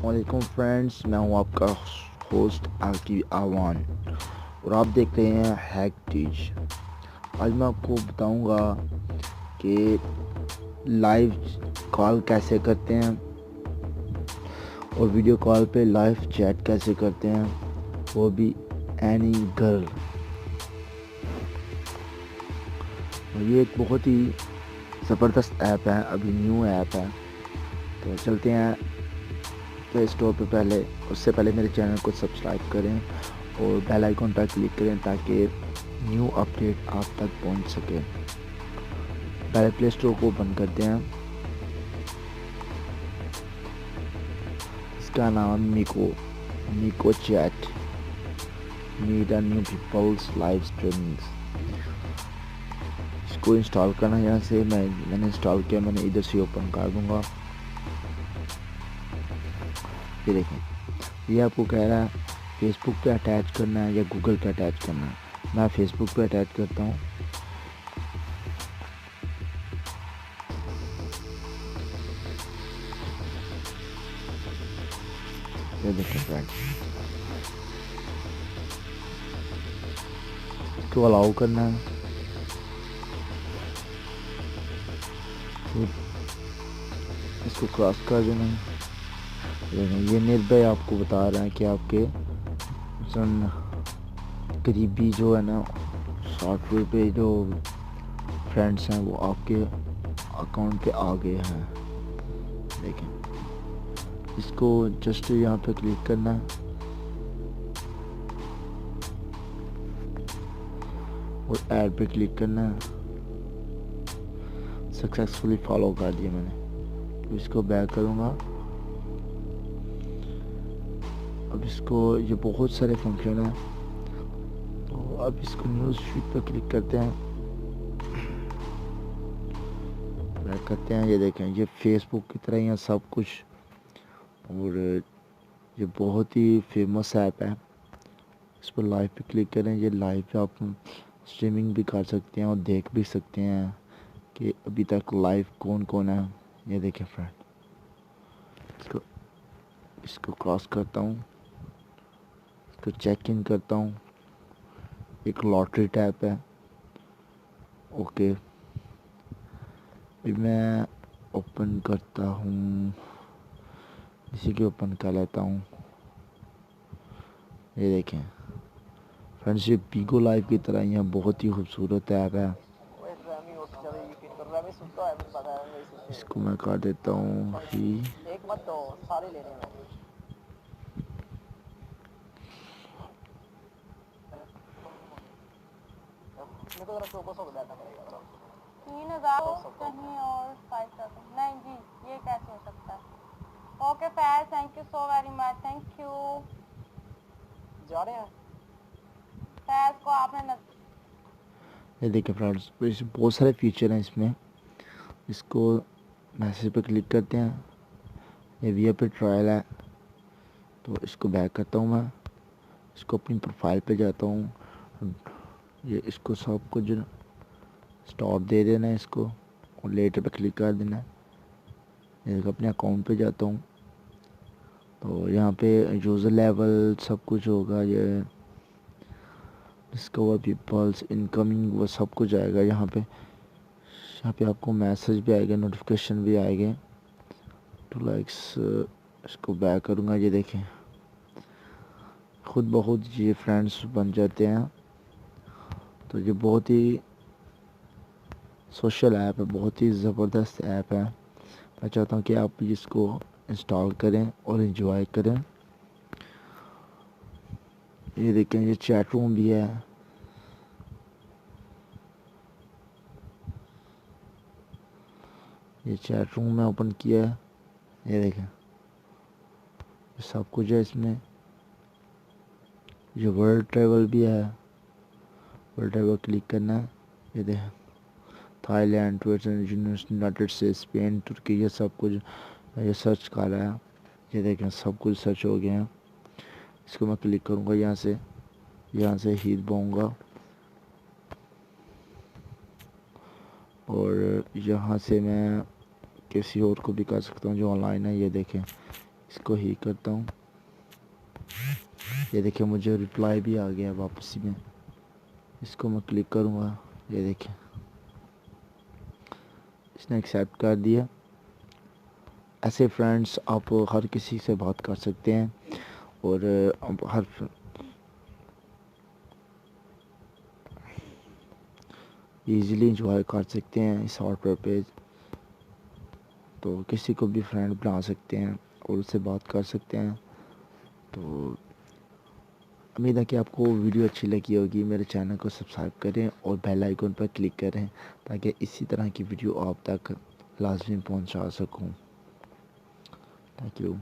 वालेकुम फ्रेंड्स, मैं हूं आपका होस्ट आकी आवान और आप देख रहे हैं हैक टीच। आज मैं आपको बताऊंगा कि लाइव कॉल कैसे करते हैं और वीडियो कॉल पे लाइव चैट कैसे करते हैं, वो भी एनी गर्ल। ये एक बहुत ही ज़बरदस्त ऐप है, अभी न्यू ऐप है। तो चलते हैं प्ले स्टोर पे। उससे पहले मेरे चैनल को सब्सक्राइब करें और बेल आइकन पर क्लिक करें ताकि न्यू अपडेट आप तक पहुंच सके। पहले प्ले स्टोर को ओपन करते हैं। इसका नाम MICO chat, meet and new peoples live streamings. इसको इंस्टॉल करना है। यहाँ से मैंने इंस्टॉल किया, मैंने इधर से ओपन कर दूंगा। ये देखें, ये आपको कह रहा है फेसबुक पे अटैच करना है या गूगल पे अटैच करना है। मैं फेसबुक पे अटैच करता हूँ। ये देखें फ्रेंड्स, इसको अलाउ करना है। इसको क्रॉस कर देना है। ये निर्भय आपको बता रहे हैं कि आपके करीबी जो है ना, सॉफ्टवेयर पे जो फ्रेंड्स हैं वो आपके अकाउंट पे आ गए हैं। देखें, इसको जस्ट यहाँ पे क्लिक करना है और ऐड पे क्लिक करना है। सक्सेसफुली फॉलो कर दिया मैंने। तो इसको बैक करूँगा। अब इसको, ये बहुत सारे फंक्शन हैं, तो अब इसको न्यूज़ फीड पर क्लिक करते हैं, बैक करते हैं। ये देखें, ये फेसबुक की तरह ही है सब कुछ और ये बहुत ही फेमस ऐप है। इस पर लाइव पे क्लिक करें। ये लाइव पे आप स्ट्रीमिंग भी कर सकते हैं और देख भी सकते हैं कि अभी तक लाइव कौन कौन है। ये देखें फ्रेंड, इसको क्रॉस करता हूँ, इसको चेक इन करता हूँ। एक लॉटरी टैप है। ओके, अभी मैं ओपन करता हूँ, इसी के ओपन कर लेता हूँ। ये देखें फ्रेंड्स, ये पीको लाइव की तरह ही बहुत ही खूबसूरत ऐप है। इसको मैं कर देता हूँ ही। तीन हजार कहीं और 5,000 नहीं जी, ये कैसे हो सकता है। Okay Faiz, thank you so very much, thank you. जा रहे हैं फैज को आपने ये देखिए फ्रेंड्स, बहुत सारे फीचर हैं इसमें। इसको मैसेज पे क्लिक करते हैं। ये वी पे ट्रायल है, तो इसको बैक करता हूँ मैं। इसको अपनी प्रोफाइल पे जाता हूँ। ये इसको सब कुछ स्टॉप दे देना है इसको और लेटर पे क्लिक कर देना है। ये अपने अकाउंट पे जाता हूँ, तो यहाँ पे यूज़र लेवल सब कुछ होगा। ये डिस्कवर पीपल्स, इनकमिंग, वो सब कुछ आएगा यहाँ पे आपको मैसेज भी आएगा, नोटिफिकेशन भी आएंगे। टू लाइक्स, इसको बैक करूँगा। ये देखें, खुद बहुत ये फ्रेंड्स बन जाते हैं। तो ये बहुत ही सोशल ऐप है, बहुत ही ज़बरदस्त ऐप है। मैं चाहता हूँ कि आप इसको इंस्टॉल करें और एंजॉय करें। ये देखें, ये चैट रूम भी है। ये चैट रूम में ओपन किया है। ये देखें, ये सब कुछ है इसमें। ये वर्ल्ड ट्रैवल भी है, वर्ल्ड ट्रैवल क्लिक करना है। ये देखें, थाईलैंड, यूनाइटेड स्टेट्स, स्पेन, तुर्की, ये सब कुछ ये सर्च कर रहा है। ये देखें, सब कुछ सर्च हो गया है। इसको मैं क्लिक करूँगा, यहाँ से हीट पाऊँगा और यहाँ से मैं किसी और को भी कर सकता हूँ जो ऑनलाइन है। ये देखें, इसको ही करता हूँ। ये देखिए मुझे रिप्लाई भी आ गया वापसी में। इसको मैं क्लिक करूँगा, ये देखिए इसने एक्सेप्ट कर दिया। ऐसे फ्रेंड्स आप हर किसी से बात कर सकते हैं और हर इजीली इंजॉय कर सकते हैं इस सॉफ्टवेयर पे। तो किसी को भी फ्रेंड बना सकते हैं और उससे बात कर सकते हैं। तो उम्मीद है कि आपको वीडियो अच्छी लगी होगी। मेरे चैनल को सब्सक्राइब करें और बेल आइकन पर क्लिक करें ताकि इसी तरह की वीडियो आप तक लाजमी पहुंचा सकूं। Thank you.